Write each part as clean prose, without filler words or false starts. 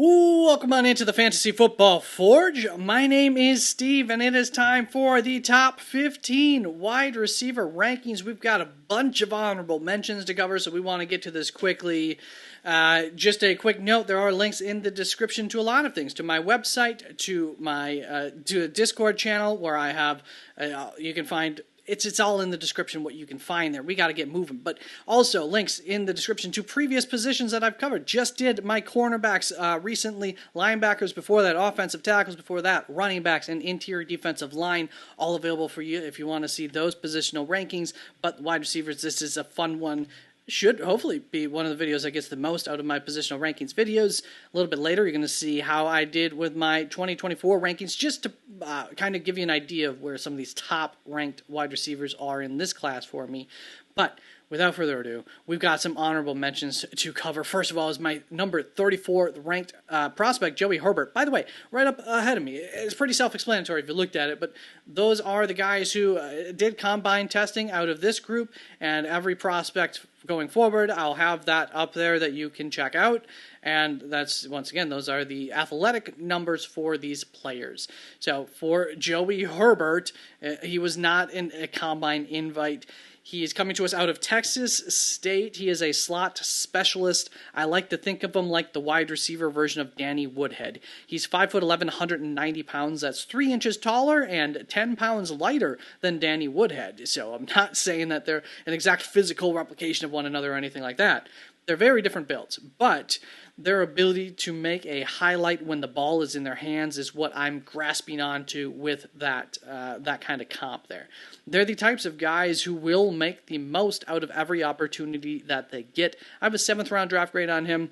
Welcome on into the Fantasy Football Forge. My name is Steve, and it is time for the top 15 wide receiver rankings. We've got a bunch of honorable mentions to cover, so we want to get to this quickly. Just a quick note, there are links in the description to a lot of things, to my website, to my to a Discord channel where I have, you can find... It's all in the description what you can find there. We got to get moving. But also links in the description to previous positions that I've covered. Just did my cornerbacks recently, linebackers before that, offensive tackles before that, running backs, and interior defensive line. All available for you if you want to see those positional rankings. But wide receivers, this is a fun one. Should hopefully be one of the videos that gets the most out of my positional rankings videos. A little bit later, you're going to see how I did with my 2024 rankings, just to kind of give you an idea of where some of these top-ranked wide receivers are in this class for me. But without further ado, we've got some honorable mentions to cover. First of all is my number 34 ranked prospect, Joey Herbert. By the way, right up ahead of me. It's pretty self-explanatory if you looked at it, but those are the guys who did combine testing out of this group, and every prospect going forward, I'll have that up there that you can check out. And that's, once again, those are the athletic numbers for these players. So for Joey Herbert, he was not in a combine invite. He is coming to us out of Texas State. He is a slot specialist. I like to think of him like the wide receiver version of Danny Woodhead. He's 5'11", 190 pounds. That's 3 inches taller and 10 pounds lighter than Danny Woodhead. So I'm not saying that they're an exact physical replication of one another or anything like that. They're very different builds, but their ability to make a highlight when the ball is in their hands is what I'm grasping onto with that kind of comp there. They're the types of guys who will make the most out of every opportunity that they get. I have a 7th round draft grade on him.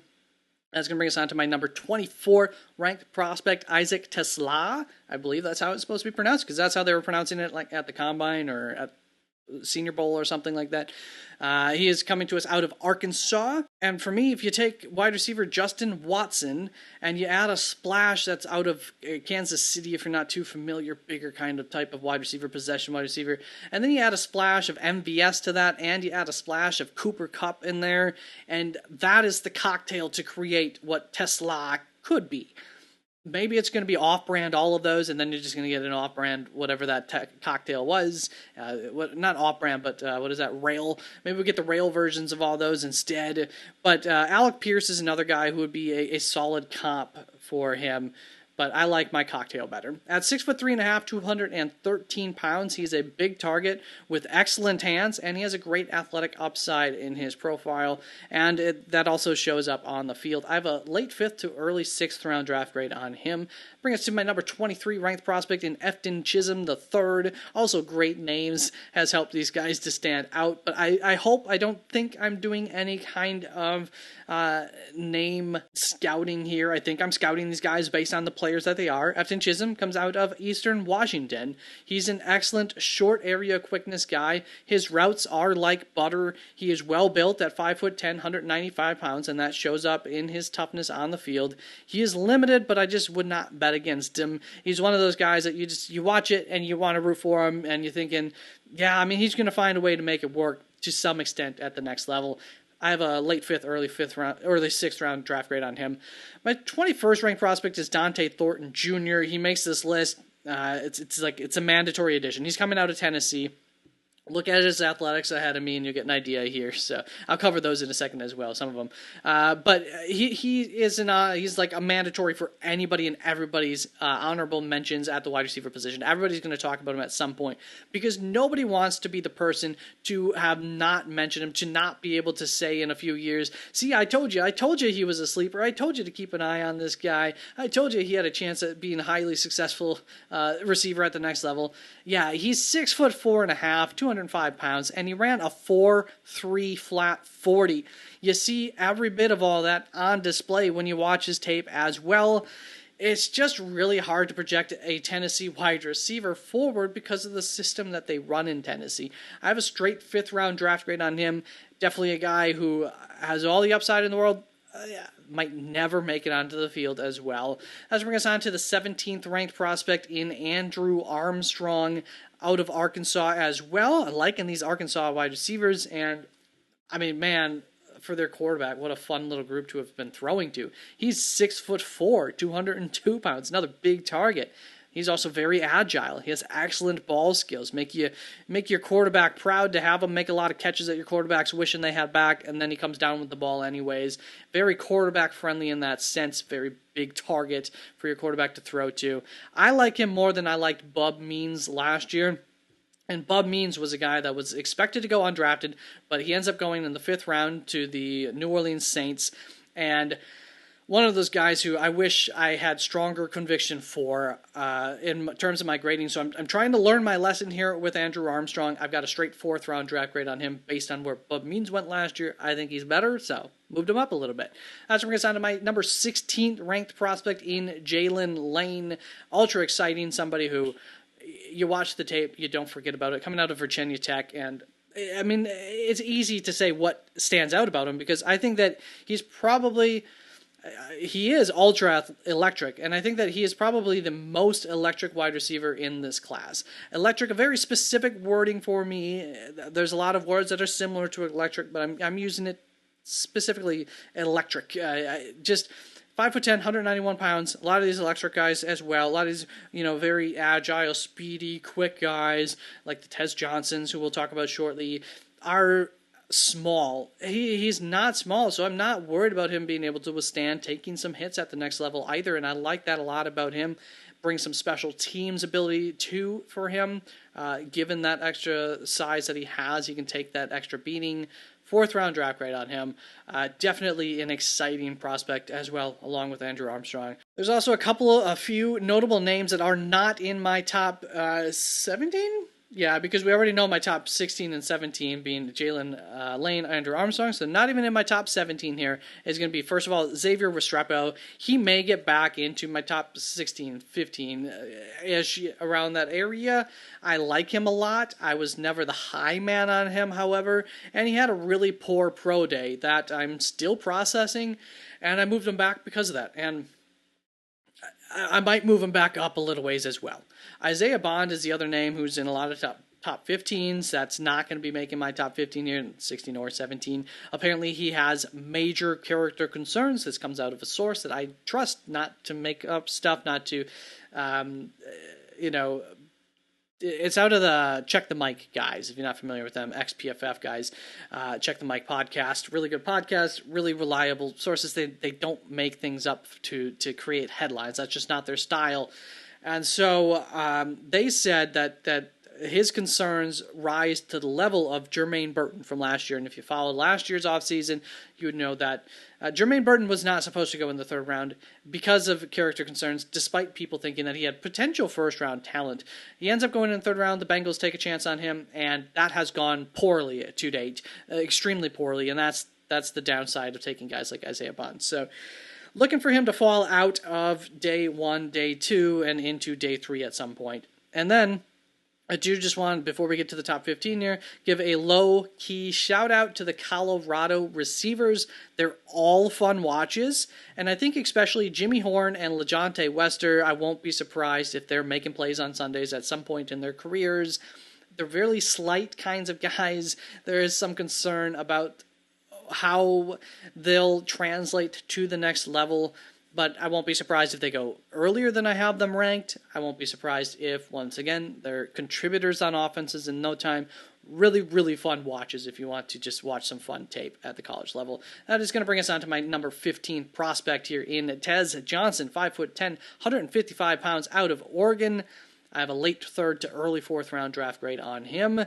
That's going to bring us on to my number 24 ranked prospect, Isaac Tesla. I believe that's how it's supposed to be pronounced, because that's how they were pronouncing it, like at the Combine or at Senior Bowl or something like that. He is coming to us out of Arkansas. And for me, if you take wide receiver Justin Watson and you add a splash that's out of Kansas City, if you're not too familiar, bigger kind of type of wide receiver, possession wide receiver, and then you add a splash of MVS to that, and you add a splash of Cooper Kupp in there, and that is the cocktail to create what Tesla could be. Maybe it's going to be off-brand, all of those, and then you're just going to get an off-brand, whatever that cocktail was. Not off-brand, but what is that, rail? Maybe we get the rail versions of all those instead. But Alec Pierce is another guy who would be a solid comp for him. But I like my cocktail better. At 6'3.5", 213 pounds, he's a big target with excellent hands, and he has a great athletic upside in his profile, and that also shows up on the field. I have a late 5th to early 6th round draft grade on him. Bring us to my number 23 ranked prospect in Efton Chisholm III. Also great names, has helped these guys to stand out, but I don't think I'm doing any kind of name scouting here. I think I'm scouting these guys based on the players that they are. Efton Chisholm comes out of Eastern Washington. He's an excellent short area quickness guy. His routes are like butter. He is well built at 5'10", 195 pounds, and that shows up in his toughness on the field. He is limited, but I just would not bet against him. He's one of those guys that you watch it and you want to root for him, and you're thinking, yeah, I mean, he's going to find a way to make it work to some extent at the next level. I have a late 5th, early 6th round draft grade on him. My 21st ranked prospect is Dante Thornton Jr. He makes this list. It's a mandatory addition. He's coming out of Tennessee. Look at his athletics ahead of me, and you'll get an idea here. So I'll cover those in a second as well, some of them. But he's like a mandatory for anybody and everybody's honorable mentions at the wide receiver position. Everybody's going to talk about him at some point, because nobody wants to be the person to have not mentioned him, to not be able to say in a few years, see, I told you he was a sleeper. I told you to keep an eye on this guy. I told you he had a chance at being a highly successful receiver at the next level. Yeah, he's 6'4.5", 205 pounds, and he ran a 4.3 flat 40. You see every bit of all that on display when you watch his tape as well. It's just really hard to project a Tennessee wide receiver forward because of the system that they run in Tennessee. I have a straight 5th round draft grade on him. Definitely a guy who has all the upside in the world. Might never make it onto the field as well. Let's bring us on to the 17th ranked prospect in Andrew Armstrong out of Arkansas as well. I liking these Arkansas wide receivers, and I mean, man, for their quarterback. What a fun little group to have been throwing to. He's 6'4", 202 pounds, another big target. He's also very agile. He has excellent ball skills. Make your quarterback proud to have him make a lot of catches that your quarterback's wishing they had back, and then he comes down with the ball anyways. Very quarterback friendly in that sense. Very big target for your quarterback to throw to. I like him more than I liked Bub Means last year. And Bub Means was a guy that was expected to go undrafted, but he ends up going in the 5th round to the New Orleans Saints. And one of those guys who I wish I had stronger conviction for in terms of my grading. So I'm trying to learn my lesson here with Andrew Armstrong. I've got a straight 4th round draft grade on him based on where Bub Means went last year. I think he's better, so moved him up a little bit. That's bringing us on to my number 16th ranked prospect in Jalen Lane. Ultra exciting, somebody who you watch the tape, you don't forget about it. Coming out of Virginia Tech, and I mean, it's easy to say what stands out about him because I think that he is ultra electric, and I think that he is probably the most electric wide receiver in this class. Electric, a very specific wording for me. There's a lot of words that are similar to electric, but I'm using it specifically electric. Just 5'10", 191 pounds. A lot of these electric guys as well. A lot of these, very agile, speedy, quick guys like the Tez Johnsons, who we'll talk about shortly, are small. He's not small, so I'm not worried about him being able to withstand taking some hits at the next level either, and I like that a lot about him. Brings some special teams ability too for him. Given that extra size that he has, he can take that extra beating. 4th round draft grade on him. Definitely an exciting prospect as well, along with Andrew Armstrong. There's also a few notable names that are not in my top 17. Yeah, because we already know my top 16 and 17 being Jalen Lane, Andrew Armstrong, so not even in my top 17 here is going to be, first of all, Xavier Restrepo. He may get back into my top 16, 15, around that area. I like him a lot. I was never the high man on him, however, and he had a really poor pro day that I'm still processing, and I moved him back because of that, and I might move him back up a little ways as well. Isaiah Bond is the other name who's in a lot of top 15s. That's not going to be making my top 15 here, 16 or 17. Apparently, he has major character concerns. This comes out of a source that I trust, not to make up stuff, not to, it's out of the Check the Mic guys, if you're not familiar with them, ex-PFF guys. Check the Mic podcast, really good podcast, really reliable sources. They don't make things up to create headlines. That's just not their style. And so they said that his concerns rise to the level of Jermaine Burton from last year. And if you followed last year's offseason, you would know that Jermaine Burton was not supposed to go in the 3rd round because of character concerns, despite people thinking that he had potential 1st-round talent. He ends up going in the 3rd round. The Bengals take a chance on him, and that has gone poorly to date, extremely poorly, and that's the downside of taking guys like Isaiah Bond. So looking for him to fall out of day 1, day 2, and into day 3 at some point. And then I do just want, before we get to the top 15 here, give a low-key shout-out to the Colorado receivers. They're all fun watches, and I think especially Jimmy Horn and LeJontay Wester, I won't be surprised if they're making plays on Sundays at some point in their careers. They're really slight kinds of guys. There is some concern about how they'll translate to the next level, but I won't be surprised if they go earlier than I have them ranked. I won't be surprised if, once again, they're contributors on offenses in no time. Really, really fun watches if you want to just watch some fun tape at the college level. That is going to bring us on to my number 15 prospect here in Tez Johnson, 5'10", 155 pounds, out of Oregon. I have a late 3rd to early 4th round draft grade on him.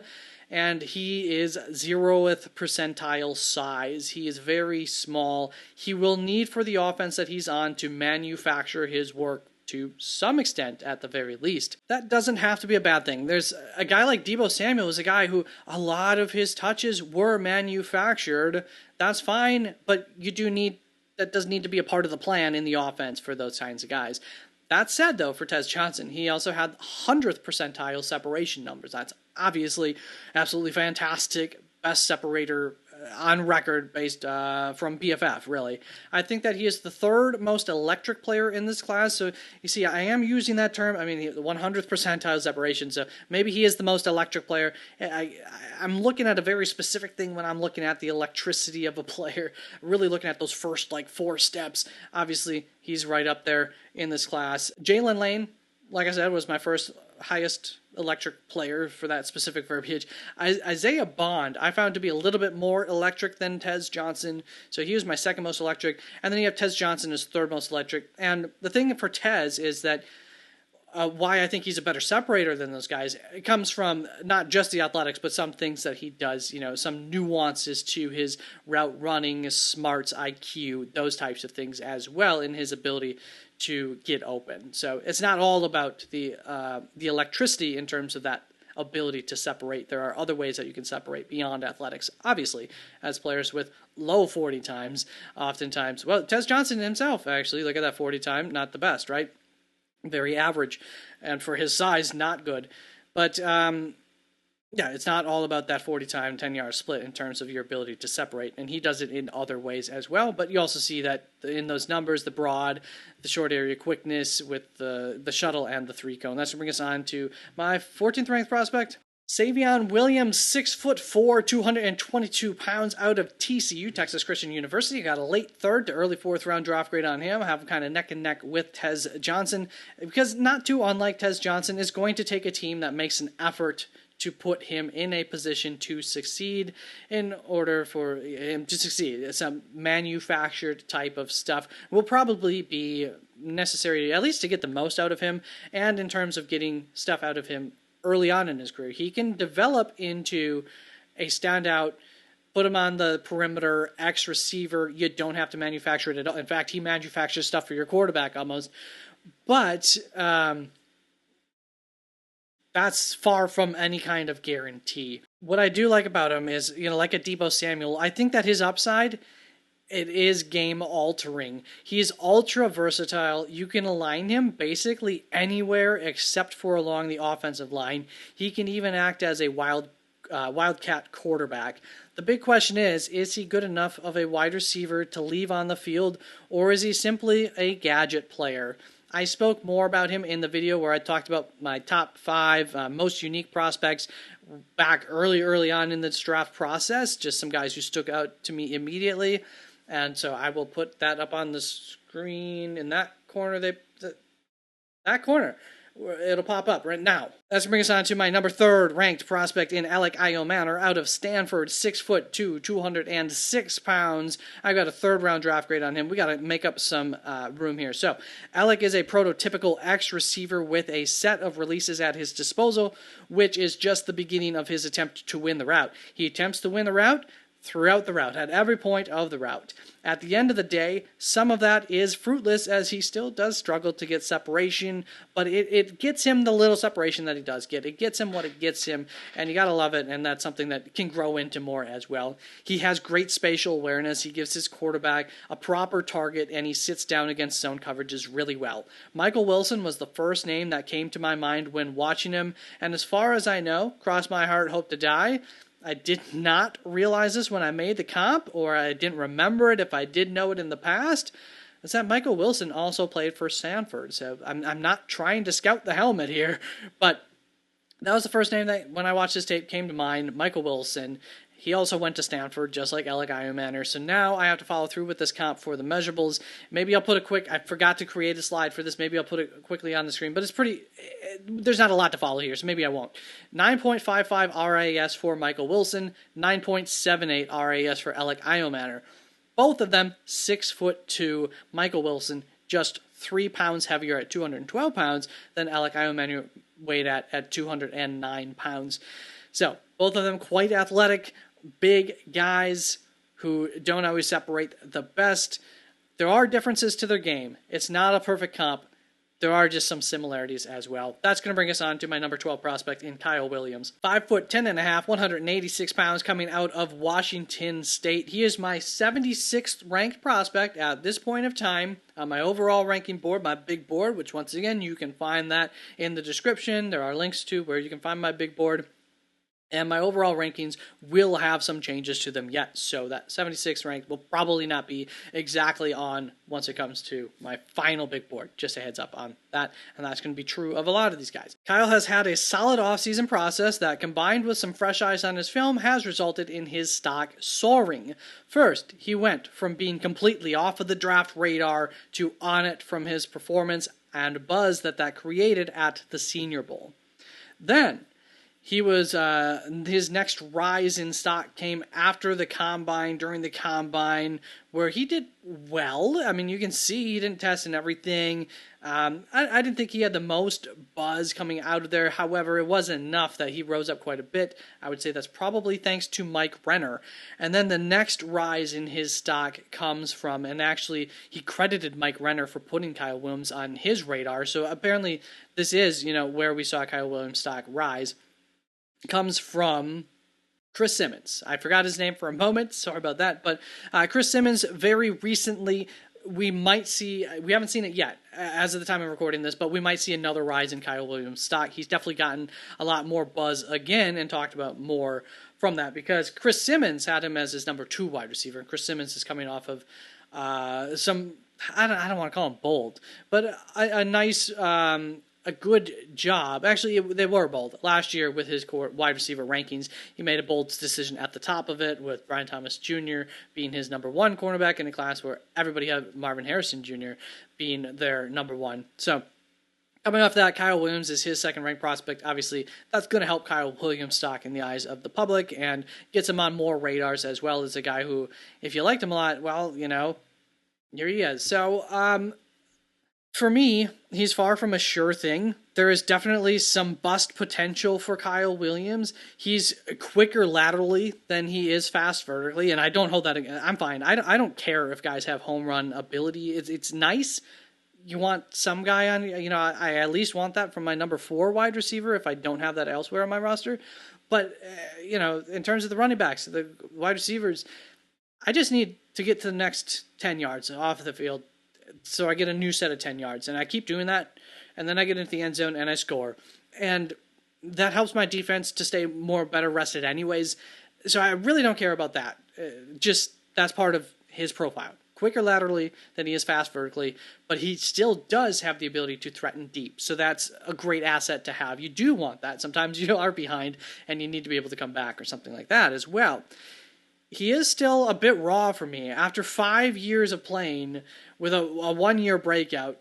And he is 0th percentile size. He is very small. He will need for the offense that he's on to manufacture his work to some extent at the very least. That doesn't have to be a bad thing. There's a guy like Deebo Samuel is a guy who a lot of his touches were manufactured. That's fine, but that does need to be a part of the plan in the offense for those kinds of guys. That said, though, for Tez Johnson, he also had 100th percentile separation numbers. That's obviously absolutely fantastic. Best separator on record based from PFF, really. I think that he is the third most electric player in this class. So you see, I am using that term. I mean, the 100th percentile separation. So maybe he is the most electric player. I'm looking at a very specific thing when I'm looking at the electricity of a player. Really looking at those first like 4 steps. Obviously, he's right up there in this class. Jalen Lane, like I said, was my first highest electric player for that specific verbiage. Isaiah Bond, I found to be a little bit more electric than Tez Johnson, so he was my second most electric, and then you have Tez Johnson as third most electric. And the thing for Tez is that why I think he's a better separator than those guys, it comes from not just the athletics, but some things that he does, some nuances to his route running, his smarts, IQ, those types of things as well in his ability to get open. So it's not all about the electricity in terms of that ability to separate. There are other ways that you can separate beyond athletics. Obviously, as players with low 40 times, oftentimes, well, Tez Johnson himself, actually, look at that 40 time, not the best, right? Very average, and for his size, not good. But yeah, it's not all about that 40 time, 10-yard split in terms of your ability to separate, and he does it in other ways as well. But you also see that in those numbers, the broad, the short area quickness with the shuttle and the 3-cone. That's going to bring us on to my 14th ranked prospect, Savion Williams, 6'4", 222 pounds, out of TCU, Texas Christian University. Got a late third to early fourth round draft grade on him. Have him kind of neck and neck with Tez Johnson, because not too unlike Tez Johnson, is going to take a team that makes an effort to put him in a position to succeed. In order for him to succeed, some manufactured type of stuff will probably be necessary, at least to get the most out of him, and in terms of getting stuff out of him early on in his career. He can develop into a standout, put him on the perimeter, X receiver. You don't have to manufacture it at all. In fact, he manufactures stuff for your quarterback almost. But that's far from any kind of guarantee. What I do like about him is, like a Deebo Samuel, I think that his upside, it is game altering. He's ultra versatile. You can align him basically anywhere except for along the offensive line. He can even act as a wildcat quarterback. The big question is he good enough of a wide receiver to leave on the field, or is he simply a gadget player? I spoke more about him in the video where I talked about my top 5 most unique prospects back early on in this draft process, just some guys who stuck out to me immediately. And so I will put that up on the screen in that corner. That corner. It'll pop up right now. That's going to bring us on to my number 3rd ranked prospect in Alec Manor, out of Stanford, 6'2", 206 pounds. I got a 3rd round draft grade on him. We got to make up some room here. So Alec is a prototypical X receiver with a set of releases at his disposal, which is just the beginning of his attempt to win the route. He attempts to win the route throughout the route, at every point of the route. At the end of the day, some of that is fruitless, as he still does struggle to get separation, but it gets him the little separation that he does get. It gets him what it gets him, and you gotta love it, and that's something that can grow into more as well. He has great spatial awareness. He gives his quarterback a proper target, and he sits down against zone coverages really well. Michael Wilson was the first name that came to my mind when watching him, and as far as I know, cross my heart, hope to die, I did not realize this when I made the comp, or I didn't remember it if I did know it in the past, is that Michael Wilson also played for Stanford. So I'm not trying to scout the helmet here, but that was the first name that, when I watched this tape, came to mind, Michael Wilson. He also went to Stanford, just like Alec Manor. So now I have to follow through with this comp for the measurables. Maybe I'll put I forgot to create a slide for this. Maybe I'll put it quickly on the screen. But there's not a lot to follow here, so maybe I won't. 9.55 RAS for Michael Wilson, 9.78 RAS for Alec Manor. Both of them 6'2". Michael Wilson just 3 pounds heavier at 212 pounds than Alec Manor weighed at 209 pounds. So both of them quite athletic, big guys who don't always separate the best. There are differences to their game. It's not a perfect comp. There are just some similarities as well. That's going to bring us on to my number 12 prospect in Kyle Williams. 5'10.5", 186 pounds, coming out of Washington State. He is my 76th ranked prospect at this point of time on my overall ranking board, my big board, which once again, you can find that in the description. There are links to where you can find my big board. And my overall rankings will have some changes to them yet. So that 76th rank will probably not be exactly on once it comes to my final big board. Just a heads up on that. And that's going to be true of a lot of these guys. Kyle has had a solid offseason process that, combined with some fresh eyes on his film, has resulted in his stock soaring. First, he went from being completely off of the draft radar to on it from his performance and buzz that created at the Senior Bowl. Then, he was his next rise in stock came after the combine, during the combine, where he did well. I mean, you can see he didn't test and everything. I didn't think he had the most buzz coming out of there. However, it wasn't enough that he rose up quite a bit. I would say that's probably thanks to Mike Renner. And then the next rise in his stock comes from, and actually he credited Mike Renner for putting Kyle Williams on his radar. So apparently this is, where we saw Kyle Williams' stock rise. Comes from Chris Simmons. I forgot his name for a moment. Sorry about that. But Chris Simmons, very recently, we haven't seen it yet as of the time of recording this, but we might see another rise in Kyle Williams' stock. He's definitely gotten a lot more buzz again and talked about more from that, because Chris Simmons had him as his number 2 wide receiver. And Chris Simmons is coming off of some, I don't want to call him bold, but a nice, a good job. Actually, they were bold. Last year with his wide receiver rankings, he made a bold decision at the top of it, with Brian Thomas Jr. being his number 1 cornerback in a class where everybody had Marvin Harrison Jr. being their number 1. So coming off that, Kyle Williams is his second-ranked prospect. Obviously, that's going to help Kyle Williams' stock in the eyes of the public and gets him on more radars, as well as a guy who, if you liked him a lot, well, here he is. So, for me, he's far from a sure thing. There is definitely some bust potential for Kyle Williams. He's quicker laterally than he is fast vertically, and I don't hold that against. I'm fine. I don't care if guys have home run ability. It's nice. You want some guy on, I at least want that from my number 4 wide receiver if I don't have that elsewhere on my roster. But, in terms of the running backs, the wide receivers, I just need to get to the next 10 yards off the field, so I get a new set of 10 yards, and I keep doing that, and then I get into the end zone and I score, and that helps my defense to stay better rested anyways. So I really don't care about that. Just that's part of his profile. Quicker laterally than he is fast vertically, but he still does have the ability to threaten deep. So that's a great asset to have. You do want that. Sometimes you are behind and you need to be able to come back or something like that as well. He is still a bit raw for me. After 5 years of playing with a 1-year breakout,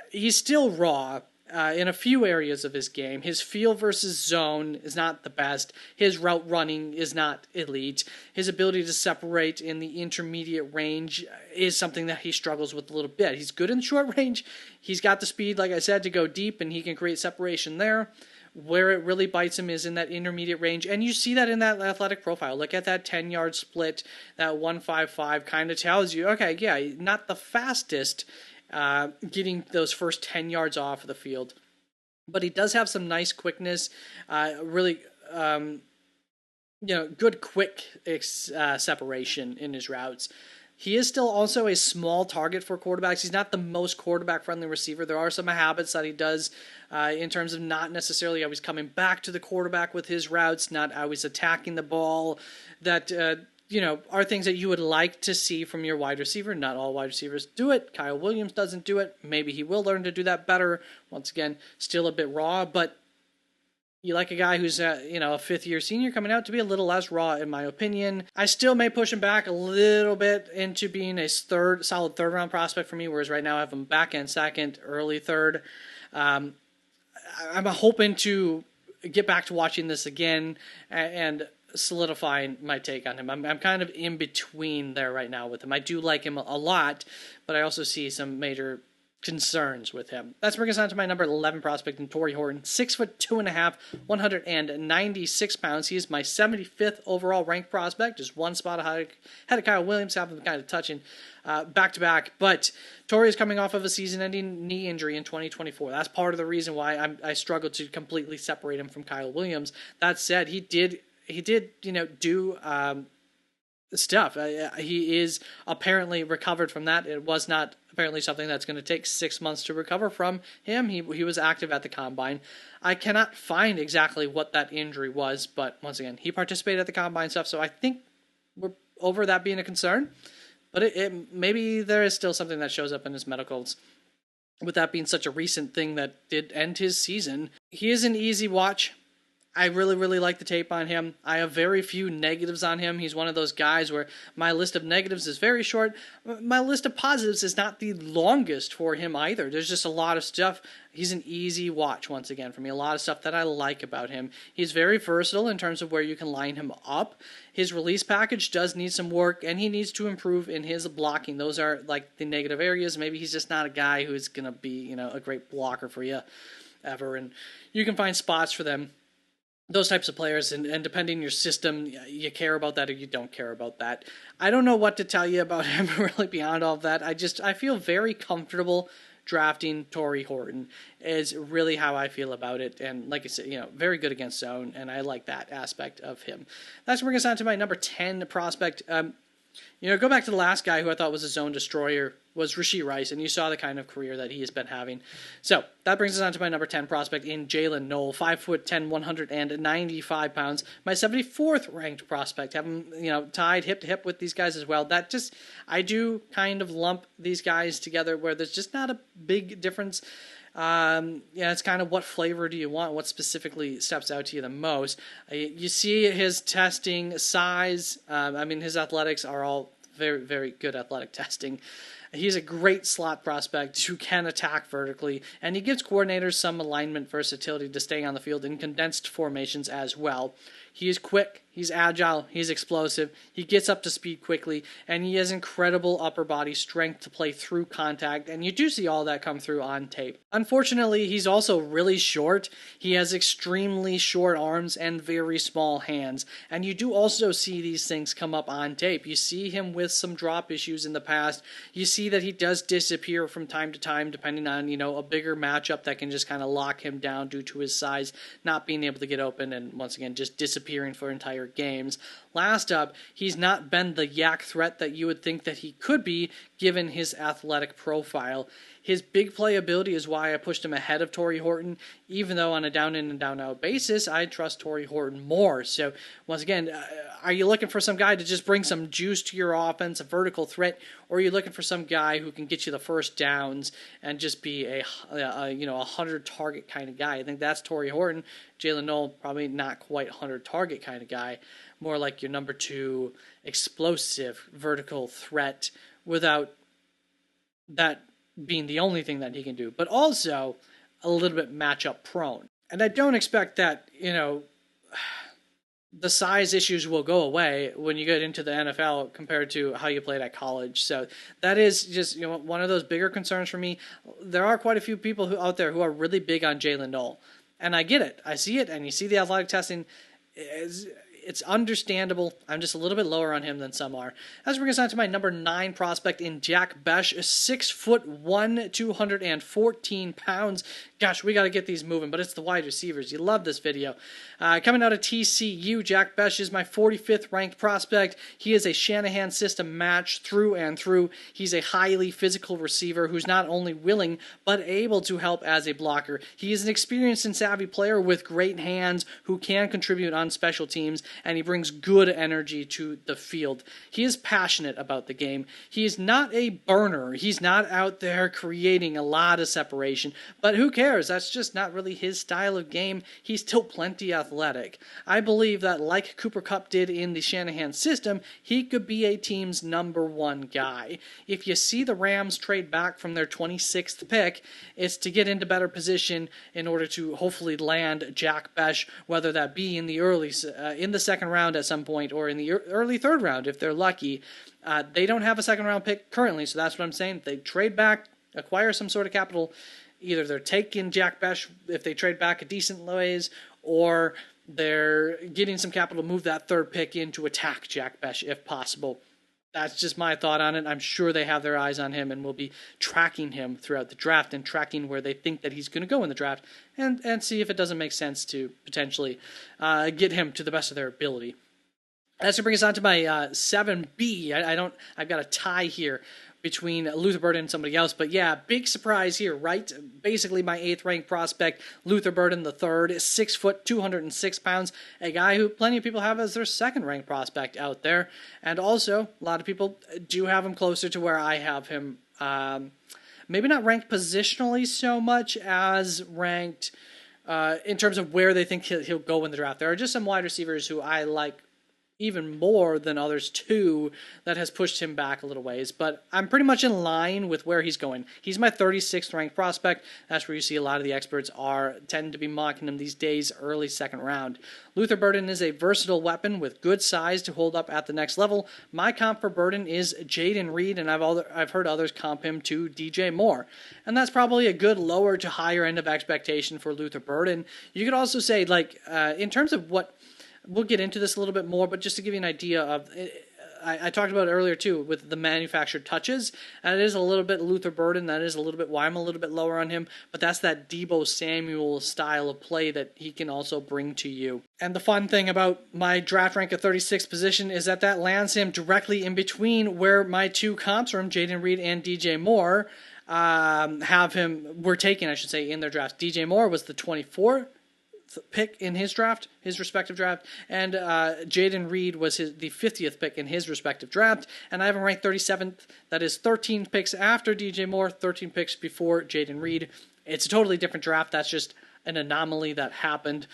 he's still raw in a few areas of his game. His feel versus zone is not the best. His route running is not elite. His ability to separate in the intermediate range is something that he struggles with a little bit. He's good in the short range. He's got the speed, like I said, to go deep, and he can create separation there. Where it really bites him is in that intermediate range, and you see that in that athletic profile. Look at that 10-yard split, that 1.55 kind of tells you, okay, yeah, not the fastest getting those first 10 yards off of the field, but he does have some nice quickness, really, good quick separation in his routes. He is still also a small target for quarterbacks. He's not the most quarterback-friendly receiver. There are some habits that he does in terms of not necessarily always coming back to the quarterback with his routes, not always attacking the ball, that are things that you would like to see from your wide receiver. Not all wide receivers do it. Kyle Williams doesn't do it. Maybe he will learn to do that better. Once again, still a bit raw, but you like a guy who's a fifth-year senior coming out to be a little less raw, in my opinion. I still may push him back a little bit into being a solid third-round prospect for me, whereas right now I have him back end second, early third. I'm hoping to get back to watching this again and solidifying my take on him. I'm kind of in between there right now with him. I do like him a lot, but I also see some major concerns with him. That's bringing us on to my number 11 prospect in Torrey Horton. 6'2.5", 196 pounds. He is my 75th overall ranked prospect, just one spot ahead of Kyle Williams, have him kind of touching back-to-back. But Torrey is coming off of a season-ending knee injury in 2024. That's part of the reason why I struggled to completely separate him from Kyle Williams. That said, he did do stuff. He is apparently recovered from that. It was not apparently something that's going to take 6 months to recover from him. He was active at the Combine. I cannot find exactly what that injury was, but once again, he participated at the Combine stuff, so I think we're over that being a concern. But it maybe there is still something that shows up in his medicals. With that being such a recent thing that did end his season, he is an easy watch. I really, really like the tape on him. I have very few negatives on him. He's one of those guys where my list of negatives is very short. My list of positives is not the longest for him either. There's just a lot of stuff. He's an easy watch, once again, for me. A lot of stuff that I like about him. He's very versatile in terms of where you can line him up. His release package does need some work, and he needs to improve in his blocking. Those are like the negative areas. Maybe he's just not a guy who's going to be, a great blocker for you ever. And you can find spots for them. Those types of players, and depending on your system, you care about that or you don't care about that. I don't know what to tell you about him really beyond all of that. I feel very comfortable drafting Torrey Horton is really how I feel about it. And like I said, very good against zone, and I like that aspect of him. That's bringing us on to my number 10 prospect. Go back to the last guy who I thought was a zone destroyer was Rashee Rice, and you saw the kind of career that he has been having. So that brings us on to my number 10 prospect in Jalen Knoll, 5'10", 195 pounds. My 74th ranked prospect, having tied hip to hip with these guys as well. I do kind of lump these guys together where there's just not a big difference. It's kind of what flavor do you want? What specifically steps out to you the most? You see his testing, size. His athletics are all very, very good athletic testing. He's a great slot prospect who can attack vertically, and he gives coordinators some alignment versatility to stay on the field in condensed formations as well. He is quick, he's agile, he's explosive, he gets up to speed quickly, and he has incredible upper body strength to play through contact, and you do see all that come through on tape. Unfortunately, he's also really short. He has extremely short arms and very small hands, and you do also see these things come up on tape. You see him with some drop issues in the past. You see that he does disappear from time to time, depending on, a bigger matchup that can just kind of lock him down due to his size, not being able to get open, and once again, just disappearing for entire games. Last up, he's not been the yak threat that you would think that he could be given his athletic profile. His big playability is why I pushed him ahead of Torrey Horton, even though on a down-in and down-out basis, I trust Torrey Horton more. So, once again, are you looking for some guy to just bring some juice to your offense, a vertical threat, or are you looking for some guy who can get you the first downs and just be a 100-target kind of guy? I think that's Torrey Horton. Jalen Knoll, probably not quite 100-target kind of guy, more like your number 2 explosive vertical threat without that being the only thing that he can do, but also a little bit matchup prone. And I don't expect that, the size issues will go away when you get into the NFL compared to how you played at college. So that is just one of those bigger concerns for me. There are quite a few people out there who are really big on Jalen Knoll, and I get it. I see it, and you see the athletic testing. It's understandable. I'm just a little bit lower on him than some are. As brings us on to my number 9 prospect in Jack Besh, 6'1", 214 pounds. Gosh, we got to get these moving, but it's the wide receivers. You love this video. Coming out of TCU, Jack Besh is my 45th ranked prospect. He is a Shanahan system match through and through. He's a highly physical receiver who's not only willing, but able to help as a blocker. He is an experienced and savvy player with great hands who can contribute on special teams, and he brings good energy to the field. He is passionate about the game. He is not a burner. He's not out there creating a lot of separation, but who cares? That's just not really his style of game. He's still plenty athletic. I believe that like Cooper Kupp did in the Shanahan system, he could be a team's number 1 guy. If you see the Rams trade back from their 26th pick, it's to get into better position in order to hopefully land Jack Besh, whether that be in the second round at some point or in the early third round if they're lucky. They don't have a second round pick currently, so that's what I'm saying. If they trade back, acquire some sort of capital, either they're taking Jack Besh if they trade back a decent ways, or they're getting some capital to move that third pick in to attack Jack Besh if possible. That's just my thought on it. I'm sure they have their eyes on him and will be tracking him throughout the draft and tracking where they think that he's going to go in the draft and see if it doesn't make sense to potentially get him to the best of their ability. That's going to bring us on to my 7B. I've got a tie here between Luther Burden and somebody else. But yeah, big surprise here, right? Basically my 8th ranked prospect, Luther Burden III, 6 foot, 206 pounds, a guy who plenty of people have as their 2nd ranked prospect out there. And also, a lot of people do have him closer to where I have him. Maybe not ranked positionally so much as ranked in terms of where they think he'll go in the draft. There are just some wide receivers who I like even more than others too that has pushed him back a little ways, but I'm pretty much in line with where he's going. He's my 36th ranked prospect. That's where you see a lot of the experts tend to be mocking him these days, early 2nd round. Luther Burden is a versatile weapon with good size to hold up at the next level. My comp for Burden is Jaden Reed, and I've heard others comp him to DJ Moore, and that's probably a good lower to higher end of expectation for Luther Burden. You could also say, like, in terms of what we'll get into this a little bit more, but just to give you an idea of, I talked about it earlier too with the manufactured touches, and it is a little bit Luther Burden. That is a little bit why I'm a little bit lower on him, but that's that Deebo Samuel style of play that he can also bring to you. And the fun thing about my draft rank at 36th position is that lands him directly in between where my 2 comps from Jaden Reed and DJ Moore were taken, I should say, in their drafts. DJ Moore was the 24th pick in his respective draft, and Jaden Reed was the 50th pick in his respective draft, and I have him ranked 37th. That is 13 picks after DJ Moore, 13 picks before Jaden Reed. It's a totally different draft. That's just an anomaly that happened,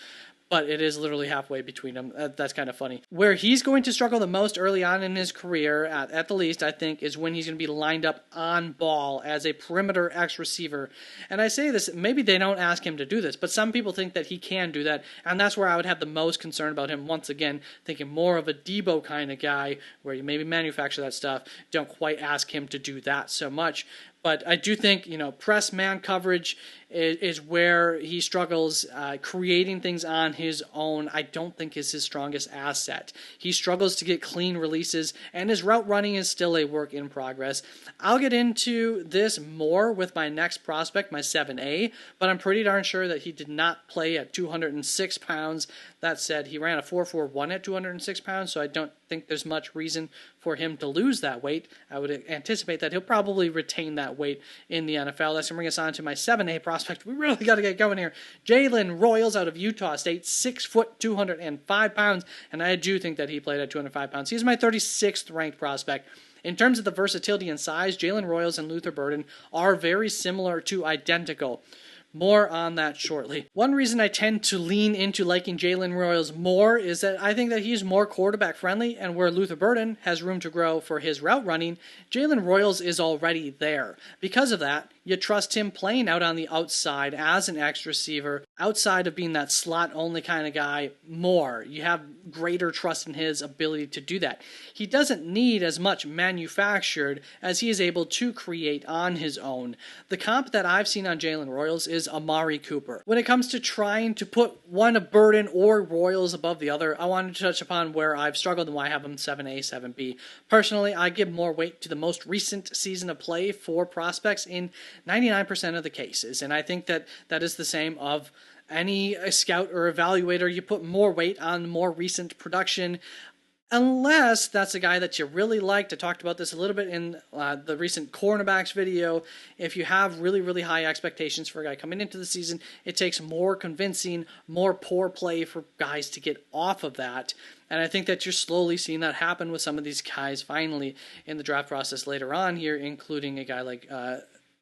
but it is literally halfway between them. That's kind of funny. Where he's going to struggle the most early on in his career, at the least, I think, is when he's going to be lined up on ball as a perimeter X receiver. And I say this, maybe they don't ask him to do this, but some people think that he can do that, and that's where I would have the most concern about him. Once again, thinking more of a Deebo kind of guy, where you maybe manufacture that stuff, don't quite ask him to do that so much. But I do think, press man coverage is where he struggles. Creating things on his own, I don't think is his strongest asset. He struggles to get clean releases, and his route running is still a work in progress. I'll get into this more with my next prospect, my 7A, but I'm pretty darn sure that he did not play at 206 pounds. That said, he ran a 4.41 at 206 pounds, so I don't think there's much reason for him to lose that weight. I would anticipate that he'll probably retain that weight in the NFL. That's going to bring us on to my 7A prospect. We really got to get going here. Jalen Royals out of Utah State, 6 foot, 205 pounds, and I do think that he played at 205 pounds. He's my 36th ranked prospect. In terms of the versatility and size, Jalen Royals and Luther Burden are very similar to identical. More on that shortly. One reason I tend to lean into liking Jalen Royals more is that I think that he's more quarterback friendly, and where Luther Burden has room to grow for his route running, Jalen Royals is already there. Because of that, you trust him playing out on the outside as an X receiver, outside of being that slot-only kind of guy more. You have greater trust in his ability to do that. He doesn't need as much manufactured as he is able to create on his own. The comp that I've seen on Jalen Royals is Amari Cooper. When it comes to trying to put one of Burden or Royals above the other, I wanted to touch upon where I've struggled and why I have them 7A, 7B. Personally, I give more weight to the most recent season of play for prospects in 99% of the cases, and I think that is the same of any scout or evaluator. You put more weight on more recent production, unless that's a guy that you really liked. I talked about this a little bit in the recent cornerbacks video. If you have really, really high expectations for a guy coming into the season, it takes more convincing, more poor play for guys to get off of that. And I think that you're slowly seeing that happen with some of these guys finally in the draft process later on here, including a guy like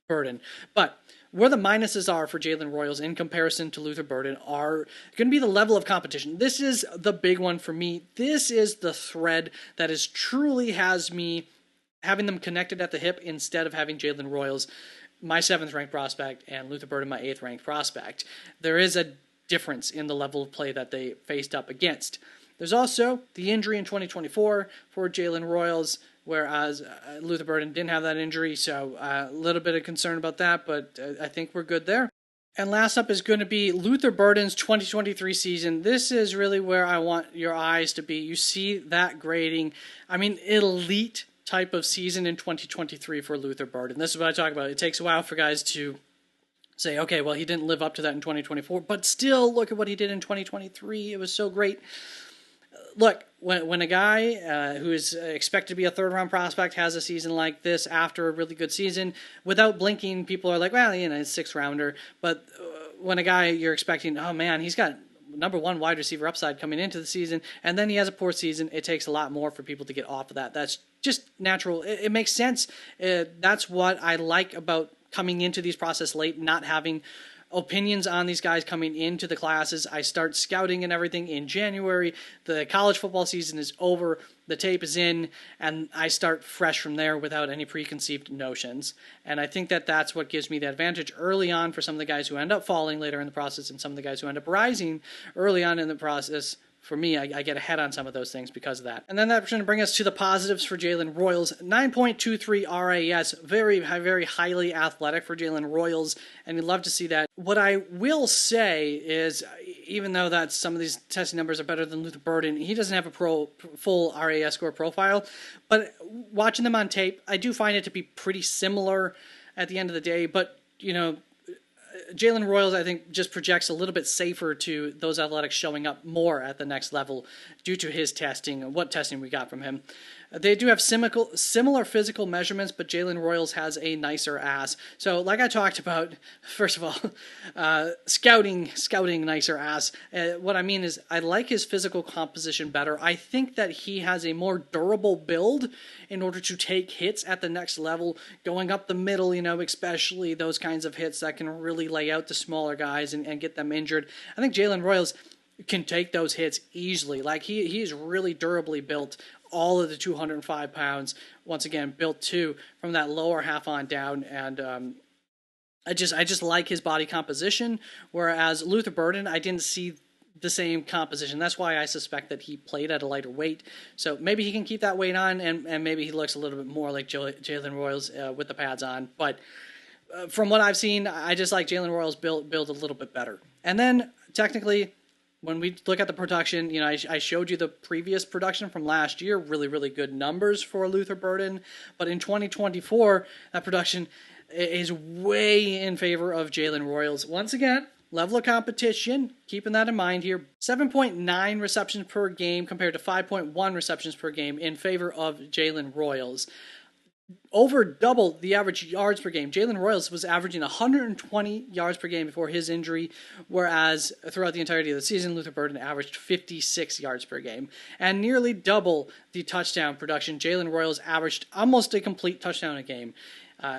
Burden. But where the minuses are for Jalen Royals in comparison to Luther Burden are going to be the level of competition. This is the big one for me. This is the thread that is truly has me having them connected at the hip instead of having Jalen Royals, my 7th ranked prospect, and Luther Burden, my 8th ranked prospect. There is a difference in the level of play that they faced up against. There's also the injury in 2024 for Jalen Royals, whereas Luther Burden didn't have that injury, so a little bit of concern about that, but I think we're good there. And last up is going to be Luther Burden's 2023 season. This is really where I want your eyes to be. You see that grading. I mean, elite type of season in 2023 for Luther Burden. This is what I talk about. It takes a while for guys to say, okay, well, he didn't live up to that in 2024, but still look at what he did in 2023. It was so great. look, when a guy who is expected to be a third-round prospect has a season like this after a really good season, without blinking, people are like, well, it's sixth-rounder. But when a guy you're expecting, oh, man, he's got number one wide receiver upside coming into the season, and then he has a poor season, it takes a lot more for people to get off of that. That's just natural. It makes sense. That's what I like about coming into these process late, not having opinions on these guys coming into the classes. I start scouting and everything in January. The college football season is over. The tape is in, and I start fresh from there without any preconceived notions. And I think that that's what gives me the advantage early on for some of the guys who end up falling later in the process and some of the guys who end up rising early on in the process. For me, I get ahead on some of those things because of that. And then that's going to bring us to the positives for Jalen Royals. 9.23 RAS, very highly athletic for Jalen Royals, and you'd love to see that. What I will say is, even though that some of these testing numbers are better than Luther Burden, he doesn't have a full RAS score profile. But watching them on tape, I do find it to be pretty similar at the end of the day. But, Jalen Royals, I think, just projects a little bit safer to those athletics showing up more at the next level due to his testing and what testing we got from him. They do have similar physical measurements, but Jalen Royals has a nicer ass. So, like I talked about, first of all, scouting nicer ass. What I mean is I like his physical composition better. I think that he has a more durable build in order to take hits at the next level, going up the middle, especially those kinds of hits that can really lay out the smaller guys and get them injured. I think Jalen Royals can take those hits easily. Like he's really durably built. All of the 205 pounds, once again, built from that lower half on down, and I just like his body composition. Whereas Luther Burden, I didn't see the same composition. That's why I suspect that he played at a lighter weight. So maybe he can keep that weight on, and maybe he looks a little bit more like Jalen Royals with the pads on. But from what I've seen, I just like Jalen Royals build a little bit better. And then technically, when we look at the production, I showed you the previous production from last year, really good numbers for Luther Burden. But in 2024, that production is way in favor of Jalen Royals. Once again, level of competition, keeping that in mind here. 7.9 receptions per game compared to 5.1 receptions per game in favor of Jalen Royals. Over double the average yards per game. Jalen Royals was averaging 120 yards per game before his injury, whereas throughout the entirety of the season, Luther Burden averaged 56 yards per game. And nearly double the touchdown production. Jalen Royals averaged almost a complete touchdown a game.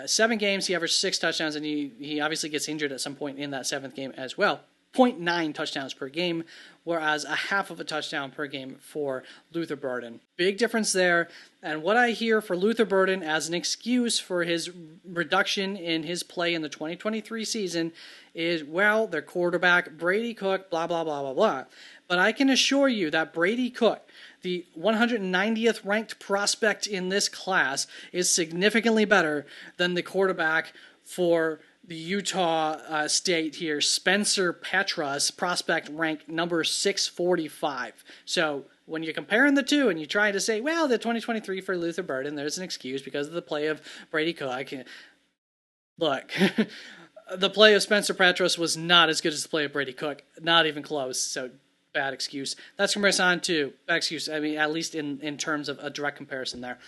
7 games, he averaged 6 touchdowns, and he obviously gets injured at some point in that 7th game as well. 0.9 touchdowns per game, whereas a half of a touchdown per game for Luther Burden. Big difference there. And what I hear for Luther Burden as an excuse for his reduction in his play in the 2023 season is, well, their quarterback, Brady Cook, blah, blah, blah, blah, blah. But I can assure you that Brady Cook, the 190th ranked prospect in this class, is significantly better than the quarterback for the Utah State here, Spencer Petras, prospect ranked number 645. So when you're comparing the two and you try to say, well, the 2023 for Luther Burden, there's an excuse because of the play of Brady Cook. Look, the play of Spencer Petras was not as good as the play of Brady Cook. Not even close. So bad excuse. That's comparison on to bad excuse. I mean, at least in terms of a direct comparison there.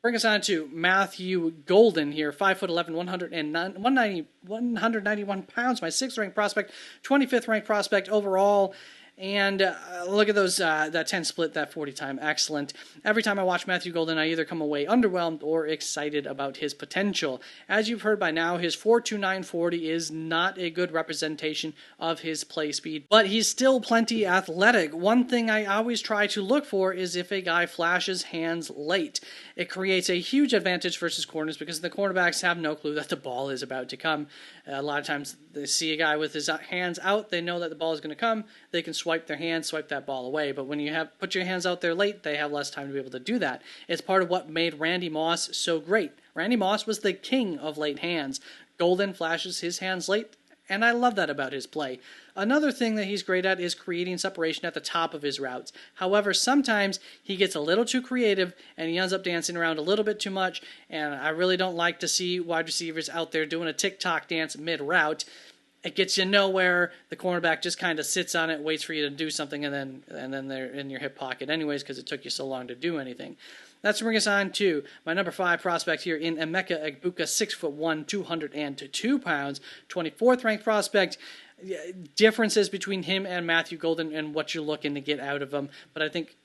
Bring us on to Matthew Golden here, 5'11", 191 pounds, my 6th ranked prospect, 25th ranked prospect overall. And look at those, that 10 split, that 40 time, excellent. Every time I watch Matthew Golden, I either come away underwhelmed or excited about his potential. As you've heard by now, his 4.29 40 is not a good representation of his play speed, but he's still plenty athletic. One thing I always try to look for is if a guy flashes hands late. It creates a huge advantage versus corners because the cornerbacks have no clue that the ball is about to come. A lot of times they see a guy with his hands out, they know that the ball is going to come, they can swipe their hands, swipe that ball away. But when you put your hands out there late, they have less time to be able to do that. It's part of what made Randy Moss so great. Randy Moss was the king of late hands. Golden flashes his hands late, and I love that about his play. Another thing that he's great at is creating separation at the top of his routes. However, sometimes he gets a little too creative and he ends up dancing around a little bit too much, and I really don't like to see wide receivers out there doing a TikTok dance mid-route. it gets you nowhere. The cornerback just kind of sits on it, waits for you to do something, and then they're in your hip pocket anyways because it took you so long to do anything. That's bring us on to my number 5 prospect here in Emeka Egbuka, 6'1", 202 pounds, 24th ranked prospect. Differences between him and Matthew Golden and what you're looking to get out of him, but I think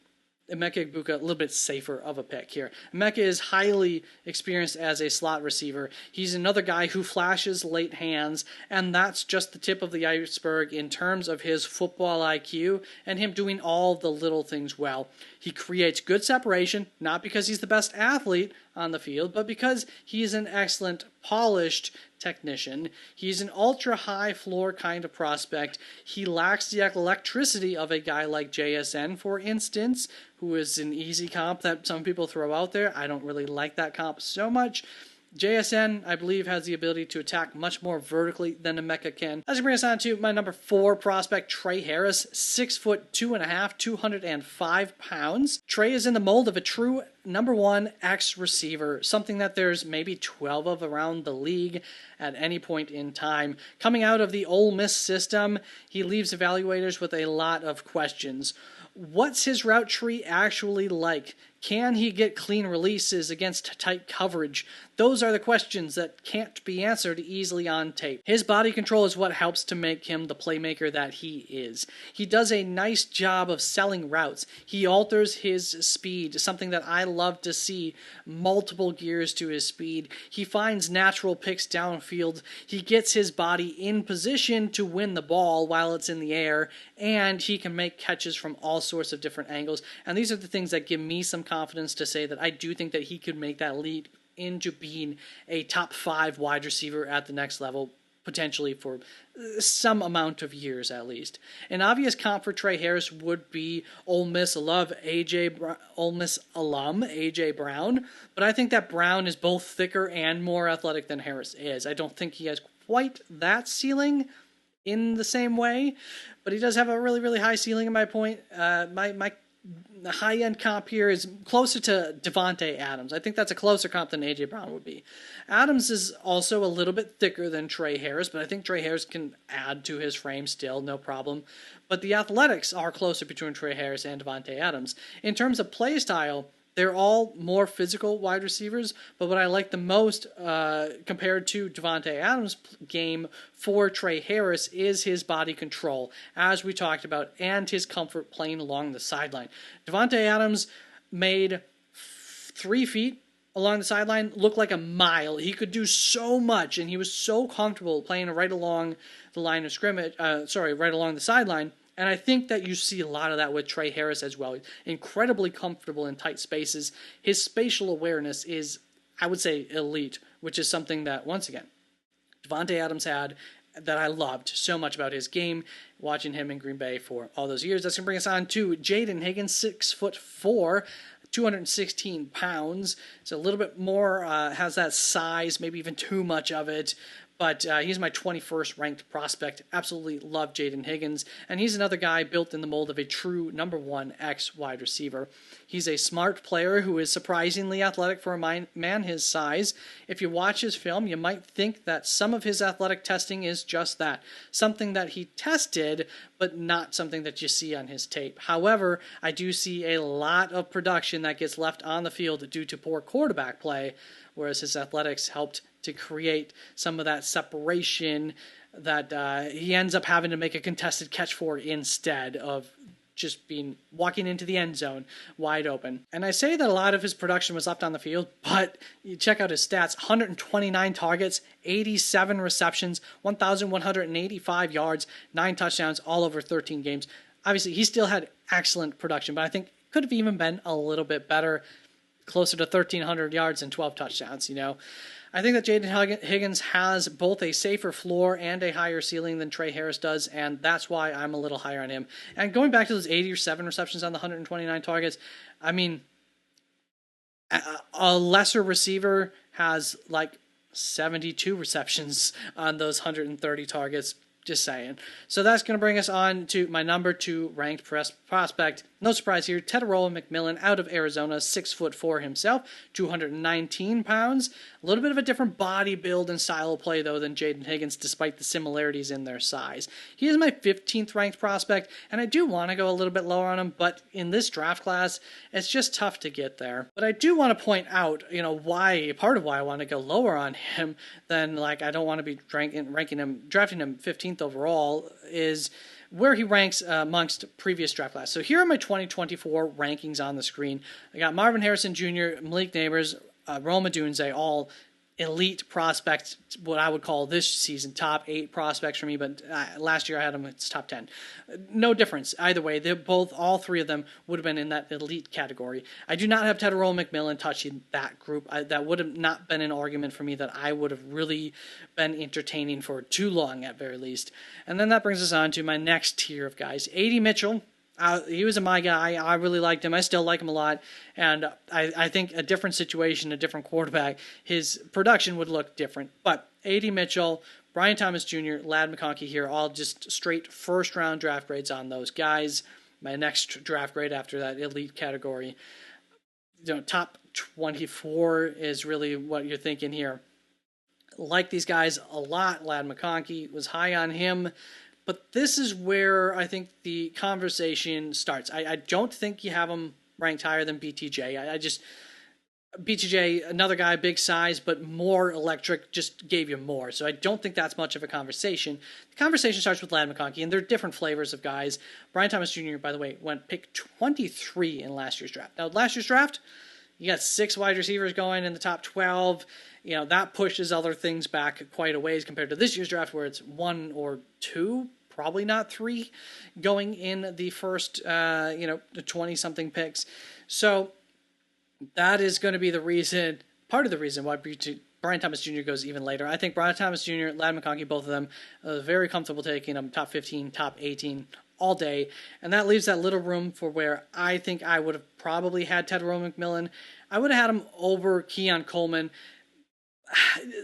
Emeka Egbuka, a little bit safer of a pick here. Emeka is highly experienced as a slot receiver. He's another guy who flashes late hands, and that's just the tip of the iceberg in terms of his football IQ and him doing all the little things well. He creates good separation, not because he's the best athlete on the field, but because he's an excellent, polished technician. He's an ultra-high floor kind of prospect. He lacks the electricity of a guy like JSN, for instance, who is an easy comp that some people throw out there. I don't really like that comp so much. JSN, I believe, has the ability to attack much more vertically than Emeka can. As we bring us on to my number 4 prospect, Trey Harris, 6'2.5", 205 pounds. Trey is in the mold of a true number 1 X receiver, something that there's maybe 12 of around the league at any point in time. Coming out of the Ole Miss system, he leaves evaluators with a lot of questions. What's his route tree actually like? Can he get clean releases against tight coverage? Those are the questions that can't be answered easily on tape. His body control is what helps to make him the playmaker that he is. He does a nice job of selling routes. He alters his speed, something that I love to see, multiple gears to his speed. He finds natural picks downfield. He gets his body in position to win the ball while it's in the air, and he can make catches from all sorts of different angles. And these are the things that give me some confidence to say that I do think that he could make that leap into being a top 5 wide receiver at the next level, potentially for some amount of years at least. An obvious comp for Trey Harris would be Ole Miss alum A.J. Brown, but I think that Brown is both thicker and more athletic than Harris is. I don't think he has quite that ceiling in the same way, but he does have a really, really high ceiling in my point. The high-end comp here is closer to Devontae Adams. I think that's a closer comp than A.J. Brown would be. Adams is also a little bit thicker than Trey Harris, but I think Trey Harris can add to his frame still, no problem. But the athletics are closer between Trey Harris and Devontae Adams. In terms of play style, they're all more physical wide receivers, but what I like the most compared to Devontae Adams' game for Trey Harris is his body control, as we talked about, and his comfort playing along the sideline. Devontae Adams made 3 feet along the sideline look like a mile. He could do so much, and he was so comfortable playing right along the line of scrimmage, right along the sideline. And I think that you see a lot of that with Trey Harris as well. Incredibly comfortable in tight spaces. His spatial awareness is, I would say, elite, which is something that, once again, Devontae Adams had that I loved so much about his game, watching him in Green Bay for all those years. That's going to bring us on to Jaden Higgins, 6'4", 216 pounds. It's a little bit more, has that size, maybe even too much of it. But he's my 21st ranked prospect. Absolutely love Jaden Higgins. And he's another guy built in the mold of a true number 1 X wide receiver. He's a smart player who is surprisingly athletic for a man his size. If you watch his film, you might think that some of his athletic testing is just that. Something that he tested, but not something that you see on his tape. However, I do see a lot of production that gets left on the field due to poor quarterback play, whereas his athletics helped to create some of that separation that he ends up having to make a contested catch for instead of just walking into the end zone wide open. And I say that a lot of his production was left on the field, but you check out his stats: 129 targets, 87 receptions, 1,185 yards, 9 touchdowns, all over 13 games. Obviously, he still had excellent production, but I think could have even been a little bit better, closer to 1,300 yards and 12 touchdowns, I think that Jaden Higgins has both a safer floor and a higher ceiling than Trey Harris does, and that's why I'm a little higher on him. And going back to those 87 receptions on the 129 targets, I mean, a lesser receiver has like 72 receptions on those 130 targets, just saying. So that's going to bring us on to my number 2 ranked prospect, No surprise here, Tedoroa McMillan out of Arizona, 6'4" himself, 219 pounds. A little bit of a different body build and style of play, though, than Jaden Higgins, despite the similarities in their size. He is my 15th ranked prospect, and I do want to go a little bit lower on him, but in this draft class, it's just tough to get there. But I do want to point out, part of why I want to go lower on him than, I don't want to be drafting him 15th overall, is where he ranks amongst previous draft class. So here are my 2024 rankings on the screen. I got Marvin Harrison Jr., Malik Neighbors, Rome Odunze, all elite prospects, what I would call this season top 8 prospects for me, but last year I had them it's top 10. No difference either way. All three of them would have been in that elite category. I do not have Tedoroa McMillan touching that group. That would have not been an argument for me that I would have really been entertaining for too long at very least. And then that brings us on to my next tier of guys. A.D. Mitchell. He was my guy. I really liked him. I still like him a lot. And I think a different situation, a different quarterback, his production would look different. But A.D. Mitchell, Brian Thomas Jr., Ladd McConkey here, all just straight first-round draft grades on those guys. My next draft grade after that elite category. Top 24 is really what you're thinking here. Like these guys a lot. Ladd McConkey was high on him. But this is where I think the conversation starts. I don't think you have him ranked higher than BTJ. BTJ, another guy, big size, but more electric, just gave you more. So I don't think that's much of a conversation. The conversation starts with Ladd McConkey, and there are different flavors of guys. Brian Thomas Jr., by the way, went pick 23 in last year's draft. Now, last year's draft, you got 6 wide receivers going in the top 12. That pushes other things back quite a ways compared to this year's draft where it's 1 or 2, probably not 3, going in the first, 20-something picks. So that is going to be part of the reason why Brian Thomas Jr. goes even later. I think Brian Thomas Jr., Ladd McConkey, both of them, very comfortable taking them top 15, top 18 all day. And that leaves that little room for where I think I would have probably had Tedoroa McMillan. I would have had him over Keon Coleman.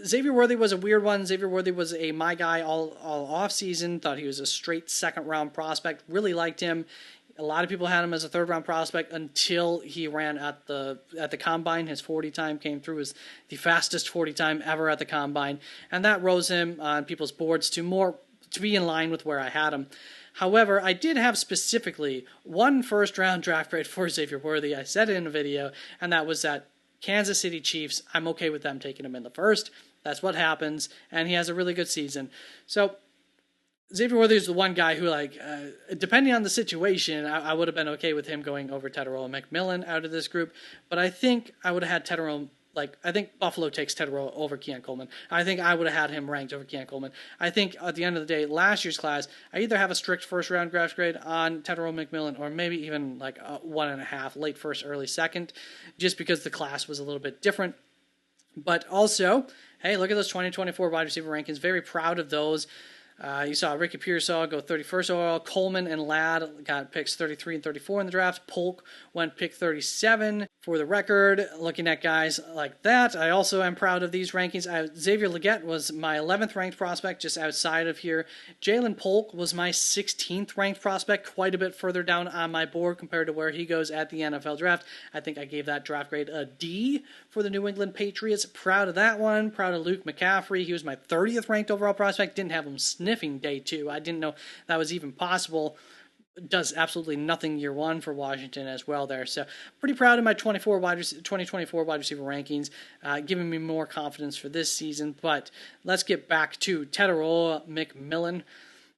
Xavier Worthy was a weird one. Xavier Worthy was my guy all off season. Thought he was a straight second-round prospect. Really liked him. A lot of people had him as a third-round prospect until he ran at the combine. His 40 time came through as the fastest 40 time ever at the combine, and that rose him on people's boards to be in line with where I had him. However, I did have specifically one first-round draft grade for Xavier Worthy. I said it in a video, and that was that Kansas City Chiefs. I'm okay with them taking him in the first. That's what happens, and he has a really good season. So Xavier Worthy is the one guy who, depending on the situation, I would have been okay with him going over Tedoroa McMillan out of this group. But I think I would have had Tedoroa. I think Buffalo takes Tedoroa over Keon Coleman. I think I would have had him ranked over Keon Coleman. I think at the end of the day, last year's class, I either have a strict first-round draft grade on Tedoroa McMillan or maybe even a 1.5, late first, early second, just because the class was a little bit different. But also, hey, look at those 2024 wide receiver rankings. Very proud of those. You saw Ricky Pearsall go 31st overall. Coleman and Ladd got picks 33 and 34 in the draft. Polk went pick 37 for the record. Looking at guys like that, I also am proud of these rankings. Xavier Legette was my 11th ranked prospect just outside of here. Jalen Polk was my 16th ranked prospect, quite a bit further down on my board compared to where he goes at the NFL draft. I think I gave that draft grade a D for the New England Patriots. Proud of that one. Proud of Luke McCaffrey. He was my 30th ranked overall prospect. Didn't have him sniffing day 2. I didn't know that was even possible. Does absolutely nothing year 1 for Washington as well there. So pretty proud of my 2024 wide receiver rankings, giving me more confidence for this season. But let's get back to Tedoroa McMillan.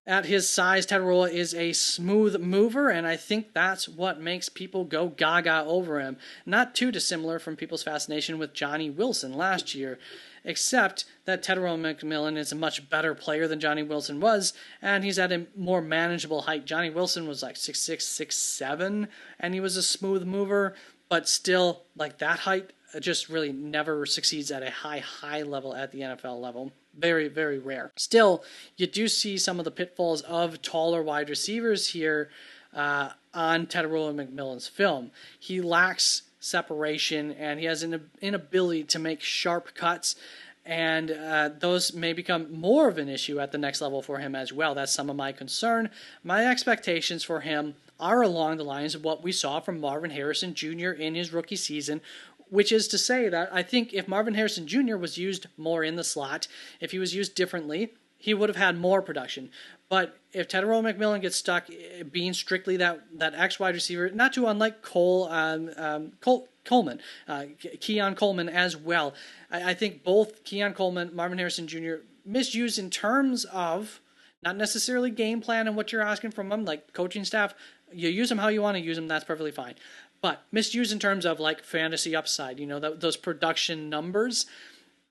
At his size, Tedoroa is a smooth mover, and I think that's what makes people go gaga over him. Not too dissimilar from people's fascination with Johnny Wilson last year, except that Tedoroa McMillan is a much better player than Johnny Wilson was, and he's at a more manageable height. Johnny Wilson was 6'6", 6'7", and he was a smooth mover, but still, that height just really never succeeds at a high level at the NFL level. Very, very rare. Still, you do see some of the pitfalls of taller wide receivers here on Tedoroa McMillan's film. He lacks separation, and he has an inability to make sharp cuts. and those may become more of an issue at the next level for him as well. That's some of my concern. My expectations for him are along the lines of what we saw from Marvin Harrison Jr. in his rookie season, which is to say that I think if Marvin Harrison Jr. was used more in the slot, if he was used differently, he would have had more production. But if Tetairoa McMillan gets stuck being strictly that X wide receiver, not too unlike Coleman, Keon Coleman as well, I think both Keon Coleman, Marvin Harrison Jr. misused in terms of not necessarily game plan and what you're asking from them, like coaching staff. You use them how you want to use them, that's perfectly fine. But misuse in terms of like fantasy upside, those production numbers.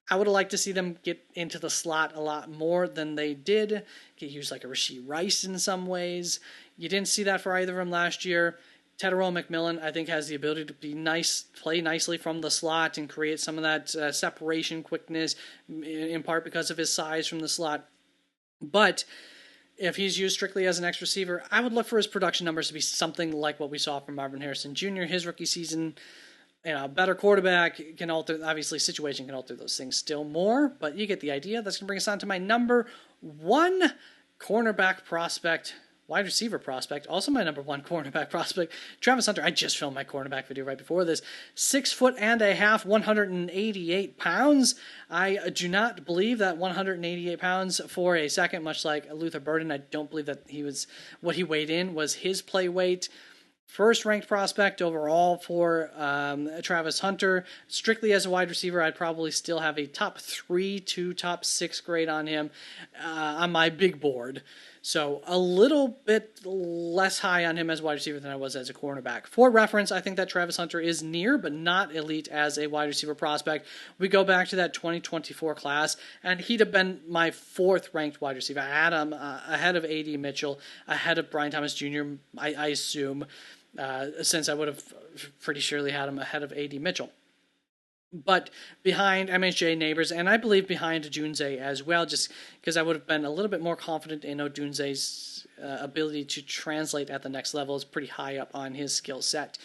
I would have liked to see them get into the slot a lot more than they did. Get used like a Rashee Rice in some ways. You didn't see that for either of them last year. Tetairoa McMillan, I think, has the ability to be play nicely from the slot and create some of that separation quickness, in part because of his size from the slot. But if he's used strictly as an X receiver, I would look for his production numbers to be something like what we saw from Marvin Harrison Jr. his rookie season. Better quarterback can alter, obviously situation can alter those things still more, but you get the idea. That's going to bring us on to my number one cornerback prospect, wide receiver prospect, also my number one cornerback prospect, Travis Hunter. I just filmed my cornerback video right before this. 6'1.5", 188 pounds. I do not believe that 188 pounds for a second, much like Luther Burden. I don't believe that what he weighed in was his play weight. First-ranked prospect overall for Travis Hunter. Strictly as a wide receiver, I'd probably still have a top 3 to top 6 grade on him on my big board. So a little bit less high on him as a wide receiver than I was as a cornerback. For reference, I think that Travis Hunter is near but not elite as a wide receiver prospect. We go back to that 2024 class, and he'd have been my 4th-ranked wide receiver. I had him ahead of A.D. Mitchell, ahead of Brian Thomas Jr., I assume. Since I would have pretty surely had him ahead of A.D. Mitchell. But behind MHJ Neighbors, and I believe behind Odunze as well, just because I would have been a little bit more confident in Odunze's ability to translate at the next level. Is pretty high up on his skill set.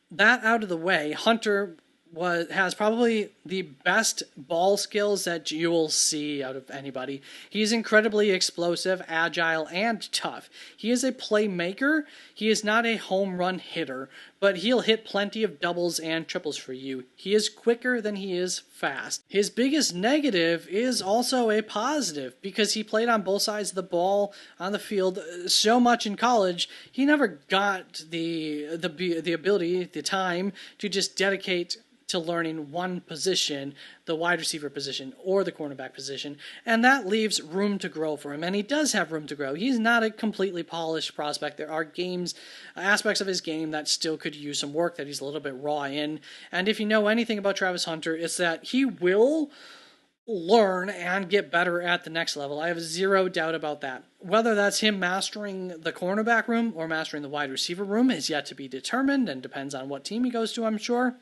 That out of the way, Hunter has probably the best ball skills that you will see out of anybody. He's incredibly explosive, agile, and tough. He is a playmaker. He is not a home run hitter, but he'll hit plenty of doubles and triples for you. He is quicker than he is fast. His biggest negative is also a positive because he played on both sides of the ball on the field so much in college. He never got the ability, the time to just dedicate to learning one position, the wide receiver position or the cornerback position, and that leaves room to grow for him, and he does have room to grow. He's not a completely polished prospect. There are aspects of his game that still could use some work, that he's a little bit raw in, and if you know anything about Travis Hunter, it's that he will learn and get better at the next level. I have zero doubt about that. Whether that's him mastering the cornerback room or mastering the wide receiver room is yet to be determined and depends on what team he goes to, I'm sure.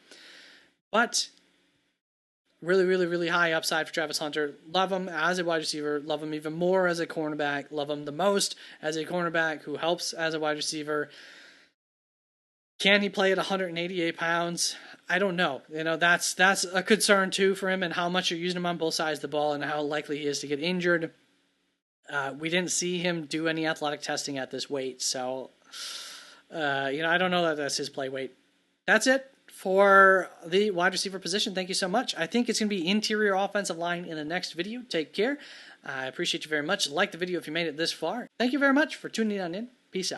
But really, really, really high upside for Travis Hunter. Love him as a wide receiver. Love him even more as a cornerback. Love him the most as a cornerback who helps as a wide receiver. Can he play at 188 pounds? I don't know. That's a concern too for him, and how much you're using him on both sides of the ball and how likely he is to get injured. We didn't see him do any athletic testing at this weight, so I don't know that that's his play weight. That's it for the wide receiver position. Thank you so much. I think it's going to be interior offensive line in the next video. Take care. I appreciate you very much. Like the video if you made it this far. Thank you very much for tuning on in. Peace out.